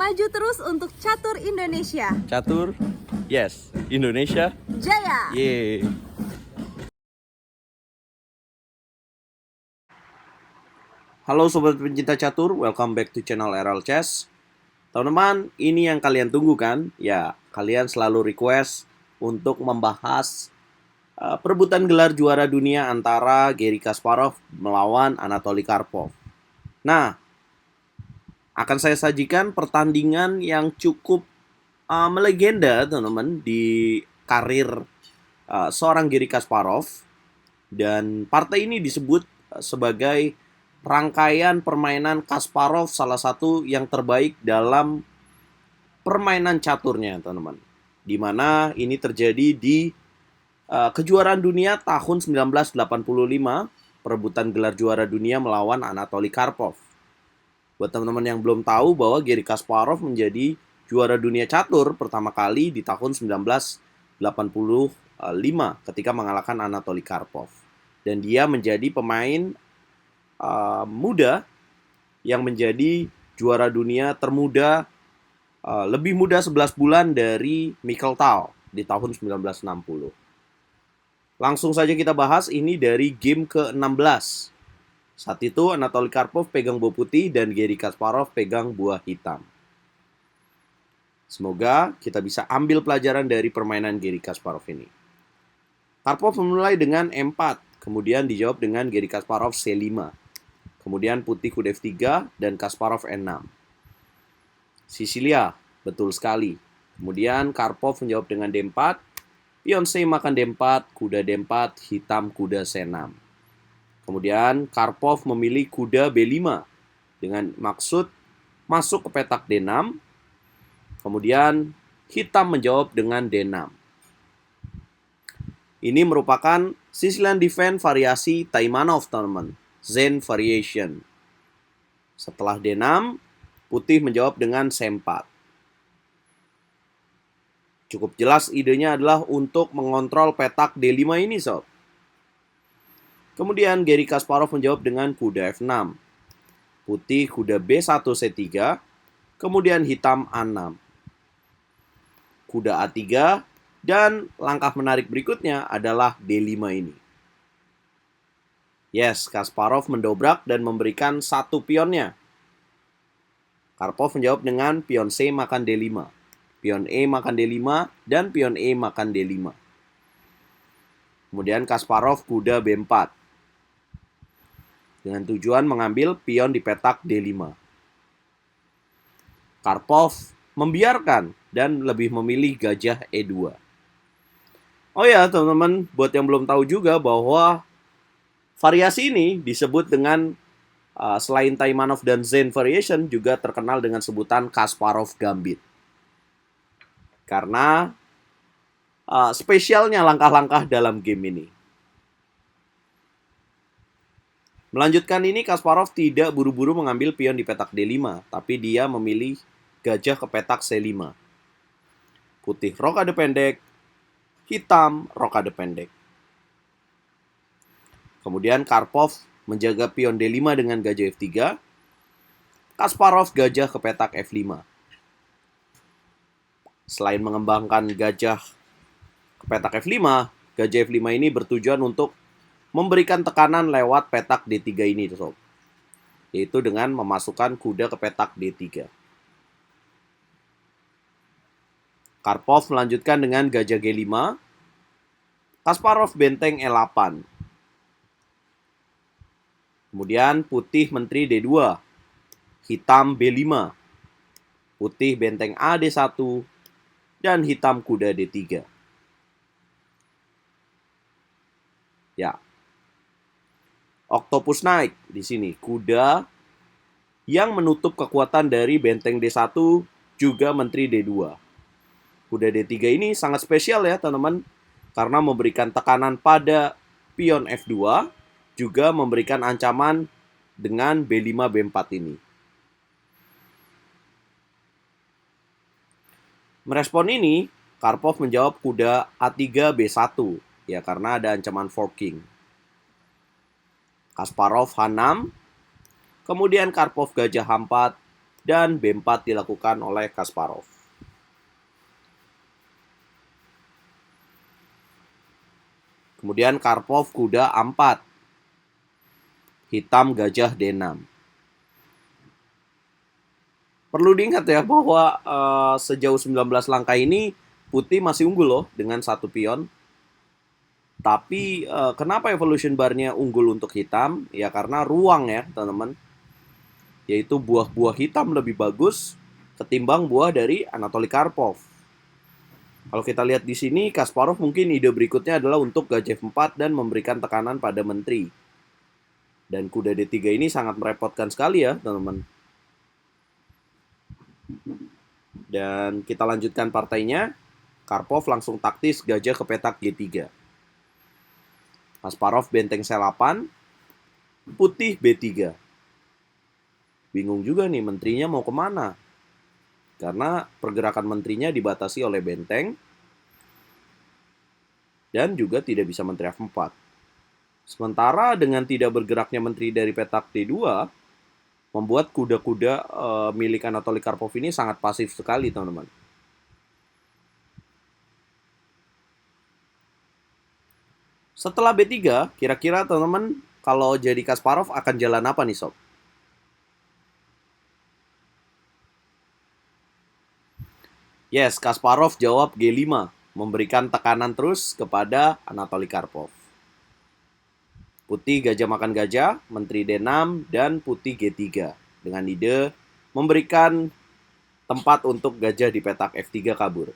Maju terus untuk catur Indonesia. Catur, yes. Indonesia, Jaya! yeay. Halo sobat pencinta catur, welcome back to channel RL Chess. Teman-teman, ini yang kalian tunggu kan? Ya, kalian selalu request untuk membahas perebutan gelar juara dunia antara Garry Kasparov melawan Anatoly Karpov. Nah, akan saya sajikan pertandingan yang cukup melegenda, teman-teman, di karir seorang Garry Kasparov. Dan partai ini disebut sebagai rangkaian permainan Kasparov salah satu yang terbaik dalam permainan caturnya, teman-teman. Di mana ini terjadi di kejuaraan dunia tahun 1985, perebutan gelar juara dunia melawan Anatoly Karpov. Buat teman-teman yang belum tahu bahwa Garry Kasparov menjadi juara dunia catur pertama kali di tahun 1985 ketika mengalahkan Anatoly Karpov. Dan dia menjadi pemain muda yang menjadi juara dunia termuda, lebih muda 11 bulan dari Mikhail Tal di tahun 1960. Langsung saja kita bahas ini dari game ke-16. Saat itu Anatoly Karpov pegang buah putih dan Garry Kasparov pegang buah hitam. Semoga kita bisa ambil pelajaran dari permainan Garry Kasparov ini. Karpov memulai dengan E4, kemudian dijawab dengan Garry Kasparov C5. Kemudian putih kuda F3 dan Kasparov E6. Sisilia, betul sekali. Kemudian Karpov menjawab dengan D4, pion C makan D4, kuda D4, hitam kuda C6. Kemudian Karpov memilih kuda B5 dengan maksud masuk ke petak D6. Kemudian hitam menjawab dengan D6. Ini merupakan Sicilian defense variasi Taimanov, teman-teman. Zen variation. Setelah D6, putih menjawab dengan C4. Cukup jelas idenya adalah untuk mengontrol petak D5 ini, sob. Kemudian Garry Kasparov menjawab dengan kuda F6. Putih kuda B1 C3, kemudian hitam A6. Kuda A3, dan langkah menarik berikutnya adalah D5 ini. Yes, Kasparov mendobrak dan memberikan satu pionnya. Karpov menjawab dengan pion C makan D5, pion E makan D5, dan pion E makan D5. Kemudian Kasparov kuda B4 dengan tujuan mengambil pion di petak D5. Karpov membiarkan dan lebih memilih gajah E2. Oh ya, teman-teman, buat yang belum tahu juga bahwa variasi ini disebut dengan selain Taimanov dan Zen variation juga terkenal dengan sebutan Kasparov Gambit. Karena spesialnya langkah-langkah dalam game ini. Melanjutkan ini, Kasparov tidak buru-buru mengambil pion di petak D5, tapi dia memilih gajah ke petak C5. Putih rokade pendek, hitam rokade pendek. Kemudian Karpov menjaga pion D5 dengan gajah F3. Kasparov gajah ke petak F5. Selain mengembangkan gajah ke petak F5, gajah F5 ini bertujuan untuk memberikan tekanan lewat petak D3 ini, sob. Yaitu dengan memasukkan kuda ke petak D3. Karpov melanjutkan dengan gajah G5. Kasparov benteng E8. Kemudian putih menteri D2. Hitam B5. Putih benteng A D1. Dan hitam kuda D3. Ya. Octopus naik di sini. Kuda yang menutup kekuatan dari benteng D1 juga menteri D2. Kuda D3 ini sangat spesial ya, teman-teman. Karena memberikan tekanan pada pion F2, juga memberikan ancaman dengan B5 B4 ini. Merespon ini, Karpov menjawab kuda A3 B1, ya karena ada ancaman forking. Kasparov H6, kemudian Karpov gajah H4, dan B4 dilakukan oleh Kasparov. Kemudian Karpov kuda A4. Hitam gajah D6. Perlu diingat ya bahwa sejauh 19 langkah ini putih masih unggul loh dengan satu pion. Tapi kenapa evolution bar-nya unggul untuk hitam? Ya karena ruang ya teman-teman. Yaitu buah-buah hitam lebih bagus ketimbang buah dari Anatoly Karpov. Kalau kita lihat di sini, Kasparov mungkin ide berikutnya adalah untuk gajah F4 dan memberikan tekanan pada menteri. Dan kuda D3 ini sangat merepotkan sekali ya, teman-teman. Dan kita lanjutkan partainya. Karpov langsung taktis gajah ke petak G3. Kasparov benteng C8, putih B3. Bingung juga nih menterinya mau kemana. Karena pergerakan menterinya dibatasi oleh benteng dan juga tidak bisa menteri F4. Sementara dengan tidak bergeraknya menteri dari petak D2, membuat kuda-kuda milik Anatoly Karpov ini sangat pasif sekali, teman-teman. Setelah B3, kira-kira teman-teman kalau jadi Kasparov akan jalan apa nih sob? Yes, Kasparov jawab G5, memberikan tekanan terus kepada Anatoly Karpov. Putih gajah makan gajah, menteri D6, dan putih G3. Dengan ide memberikan tempat untuk gajah di petak F3 kabur.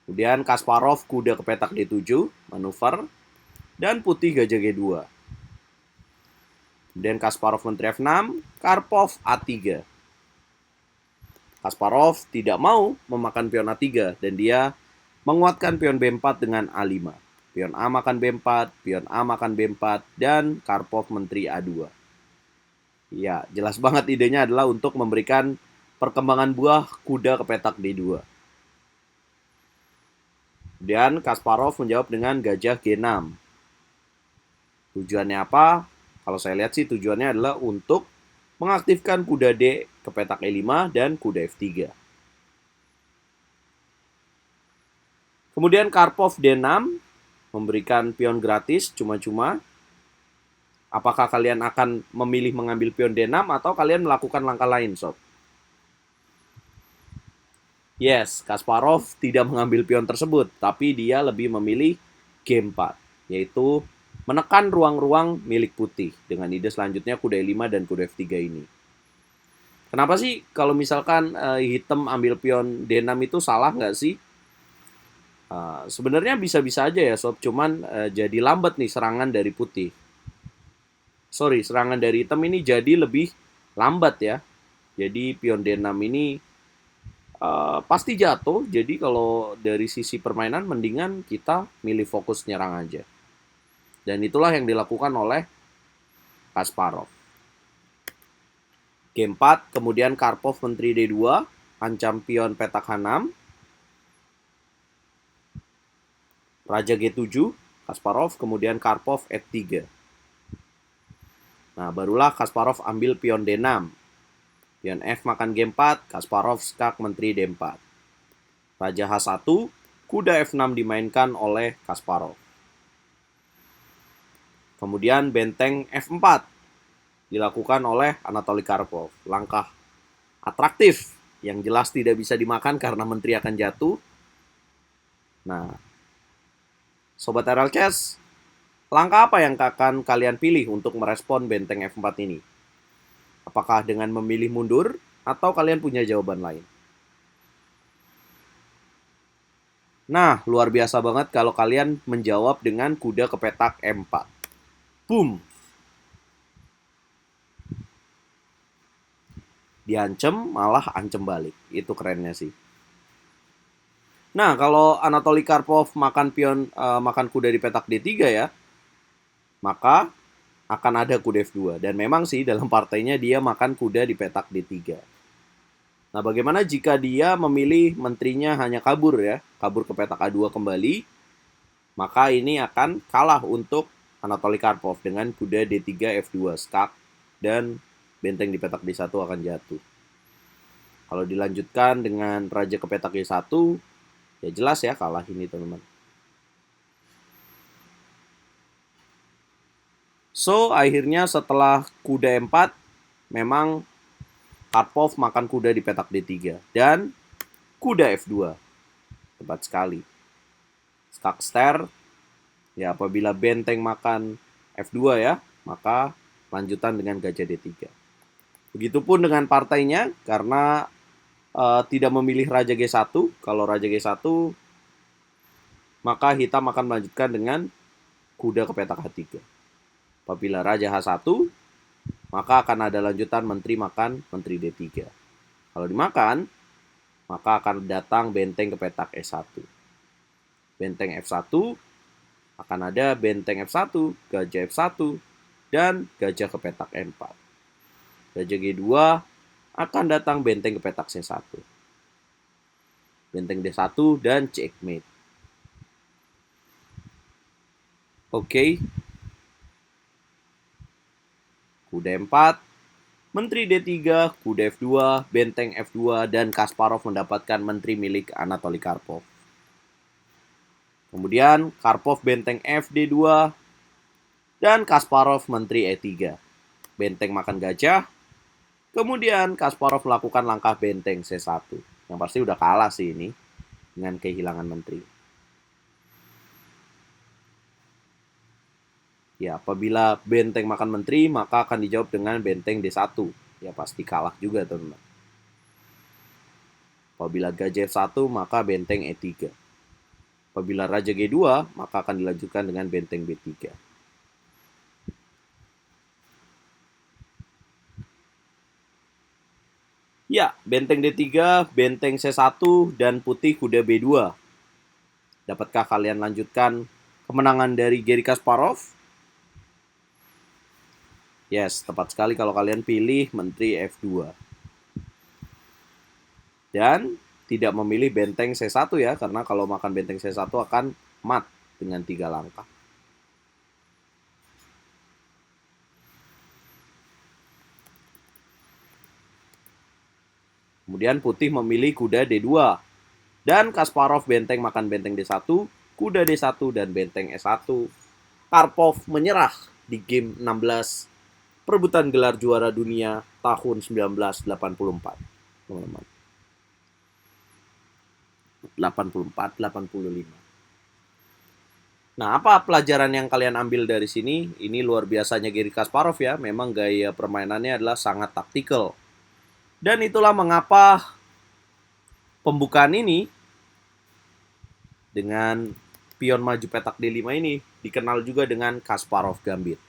Kemudian Kasparov kuda ke petak D7, manuver, dan putih gajah G2. Kemudian Kasparov menteri F6, Karpov A3. Kasparov tidak mau memakan pion A3 dan dia menguatkan pion B4 dengan A5. Pion A makan B4, pion A makan B4, dan Karpov menteri A2. Ya, jelas banget idenya adalah untuk memberikan perkembangan buah kuda ke petak D2. Kemudian Kasparov menjawab dengan gajah G6. Tujuannya apa? Kalau saya lihat sih tujuannya adalah untuk mengaktifkan kuda D ke petak E5 dan kuda F3. Kemudian Karpov D6 memberikan pion gratis cuma-cuma. Apakah kalian akan memilih mengambil pion D6 atau kalian melakukan langkah lain, sob? Yes, Kasparov tidak mengambil pion tersebut, tapi dia lebih memilih G4, yaitu menekan ruang-ruang milik putih dengan ide selanjutnya kuda E5 dan kuda F3 ini. Kenapa sih kalau misalkan hitam ambil pion D6 itu salah nggak sih? Sebenarnya bisa-bisa aja ya sob, cuman jadi lambat nih serangan dari putih. Serangan dari hitam ini jadi lebih lambat ya. Jadi pion D6 ini pasti jatuh, jadi kalau dari sisi permainan mendingan kita milih fokus nyerang aja. Dan itulah yang dilakukan oleh Kasparov. G4, kemudian Karpov menteri D2, ancam pion petak H6. Raja G7, Kasparov, kemudian Karpov F3. Nah, barulah Kasparov ambil pion D6. Pion F makan G4, Kasparov skak menteri D4. Raja H1, kuda F6 dimainkan oleh Kasparov. Kemudian benteng F4 dilakukan oleh Anatoly Karpov. Langkah atraktif yang jelas tidak bisa dimakan karena menteri akan jatuh. Nah, Sobat RL Chess, langkah apa yang akan kalian pilih untuk merespon benteng F4 ini? Apakah dengan memilih mundur atau kalian punya jawaban lain? Nah, luar biasa banget kalau kalian menjawab dengan kuda ke petak M4. Boom. Diancem malah ancem balik. Itu kerennya sih. Nah, kalau Anatoly Karpov makan makan kuda di petak D3 ya, maka akan ada kuda F2. Dan memang sih dalam partainya dia makan kuda di petak D3. Nah, bagaimana jika dia memilih menterinya hanya kabur ya, kabur ke petak A2 kembali, maka ini akan kalah untuk Anatoly Karpov dengan kuda D3 F2 skak dan benteng di petak D1 akan jatuh. Kalau dilanjutkan dengan raja ke petak E1, ya jelas ya kalah ini teman-teman. So, akhirnya setelah kuda E4, memang Karpov makan kuda di petak D3. Dan kuda F2. Tepat sekali. Skakster, ya apabila benteng makan F2 ya, maka lanjutan dengan gajah D3. Begitupun dengan partainya, karena tidak memilih raja G1. Kalau raja G1, maka hitam akan melanjutkan dengan kuda ke petak H3. Apabila raja H1, maka akan ada lanjutan menteri makan menteri D3. Kalau dimakan, maka akan datang benteng ke petak E1. Benteng F1, akan ada benteng F1, gajah F1, dan gajah ke petak E4. Gajah G2, akan datang benteng ke petak C1. Benteng D1 dan checkmate. Oke. Kuda E4, menteri D3, kuda F2, benteng F2, dan Kasparov mendapatkan menteri milik Anatoly Karpov. Kemudian Karpov benteng FD2 dan Kasparov menteri E3. Benteng makan gajah. Kemudian Kasparov melakukan langkah benteng C1. Yang pasti udah kalah sih ini dengan kehilangan menteri. Ya, apabila benteng makan menteri, maka akan dijawab dengan benteng D1. Ya, pasti kalah juga, teman-teman. Apabila gajah F1, maka benteng E3. Apabila raja G2, maka akan dilanjutkan dengan benteng B3. Ya, benteng D3, benteng C1, dan putih kuda B2. Dapatkah kalian lanjutkan kemenangan dari Garry Kasparov? Yes, tepat sekali kalau kalian pilih menteri F2. Dan tidak memilih benteng C1 ya, karena kalau makan benteng C1 akan mat dengan 3 langkah. Kemudian putih memilih kuda D2. Dan Kasparov benteng makan benteng D1, kuda D1, dan benteng E1. Karpov menyerah di game 16 perebutan gelar juara dunia tahun 1984. Teman-teman. 84-85. Nah, apa pelajaran yang kalian ambil dari sini? Ini luar biasanya Garry Kasparov ya. Memang gaya permainannya adalah sangat taktikal. Dan itulah mengapa pembukaan ini dengan pion maju petak D5 ini dikenal juga dengan Kasparov Gambit.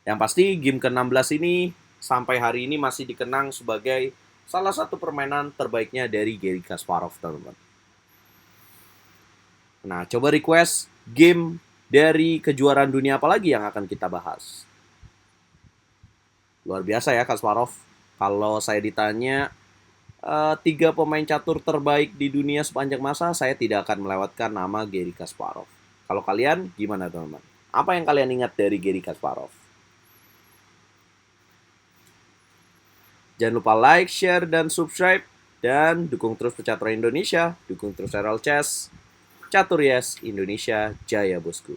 Yang pasti game ke-16 ini sampai hari ini masih dikenang sebagai salah satu permainan terbaiknya dari Garry Kasparov, teman-teman. Nah, coba request game dari kejuaraan dunia apa lagi yang akan kita bahas. Luar biasa ya Kasparov. Kalau saya ditanya 3 pemain catur terbaik di dunia sepanjang masa, saya tidak akan melewatkan nama Garry Kasparov. Kalau kalian gimana, teman-teman? Apa yang kalian ingat dari Garry Kasparov? Jangan lupa like, share, dan subscribe. Dan dukung terus Pecatur Indonesia. Dukung terus Eral Chess. Catur Yes Indonesia Jaya Bosku.